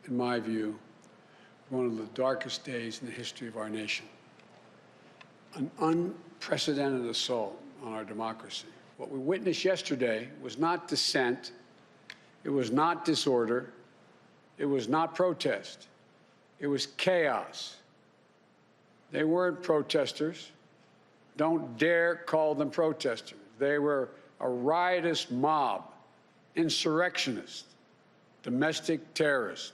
in my view, one of the darkest days in the history of our nation. An unprecedented assault on our democracy. What we witnessed yesterday was not dissent, it was not disorder, it was not protest, it was chaos. They weren't protesters. Don't dare call them protesters. They were a riotous mob, insurrectionists, domestic terrorists.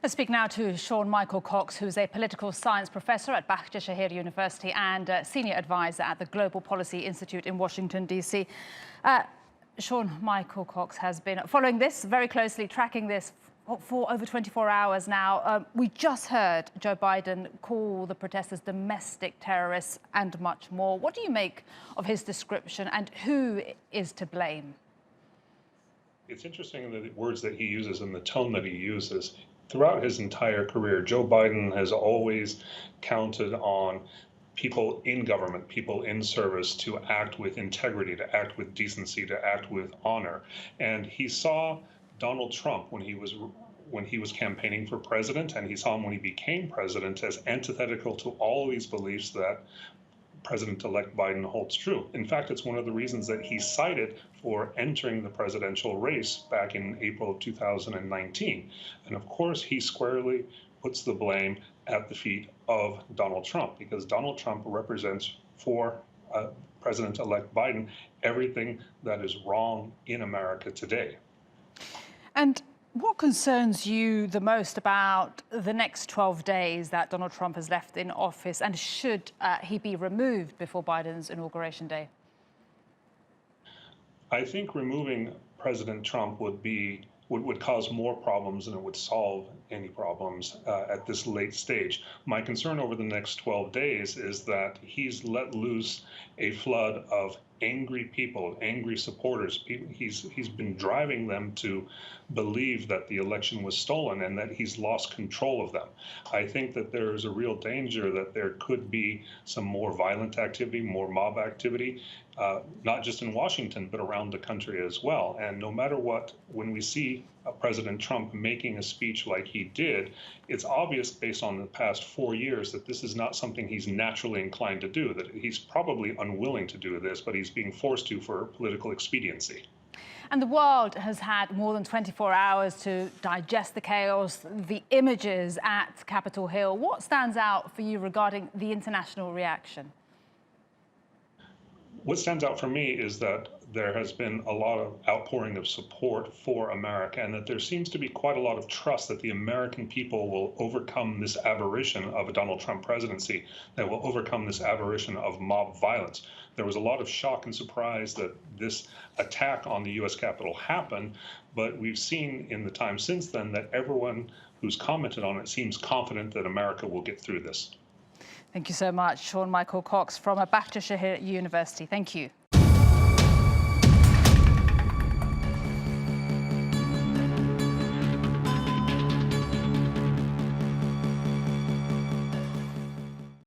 Let's speak now to Sean Michael Cox, who's a political science professor at Bahcesehir University and senior advisor at the Global Policy Institute in Washington, D.C. Sean Michael Cox has been following this very closely, tracking this for over 24 hours now. We just heard Joe Biden call the protesters domestic terrorists and much more. What do you make of his description, and who is to blame? It's interesting the words that he uses and the tone that he uses. Throughout his entire career, Joe Biden has always counted on people in government, people in service to act with integrity, to act with decency, to act with honor. And he saw Donald Trump when he was campaigning for president, and he saw him when he became president as antithetical to all these beliefs that President-elect Biden holds true. In fact, it's one of the reasons that he cited for entering the presidential race back in April of 2019. And of course, he squarely puts the blame at the feet of Donald Trump, because Donald Trump represents for President-elect Biden everything that is wrong in America today. And what concerns you the most about the next 12 days that Donald Trump has left in office, and should he be removed before Biden's inauguration day? I think removing President Trump would cause more problems than it would solve any problems at this late stage. My concern over the next 12 days is that he's let loose a flood of angry people, angry supporters. He's been driving them to believe that the election was stolen and that he's lost control of them. I think that there is a real danger that there could be some more violent activity, more mob activity, not just in Washington, but around the country as well. And no matter what, when we see President Trump making a speech like he did, it's obvious based on the past 4 years that this is not something he's naturally inclined to do, that he's probably unwilling to do this, but he's being forced to for political expediency. And the world has had more than 24 hours to digest the chaos, the images at Capitol Hill. What stands out for you regarding the international reaction? What stands out for me is that there has been a lot of outpouring of support for America, and that there seems to be quite a lot of trust that the American people will overcome this aberration of a Donald Trump presidency, that will overcome this aberration of mob violence. There was a lot of shock and surprise that this attack on the U.S. Capitol happened, but we've seen in the time since then that everyone who's commented on it seems confident that America will get through this. Thank you so much, Sean Michael Cox from Bahcesehir University. Thank you.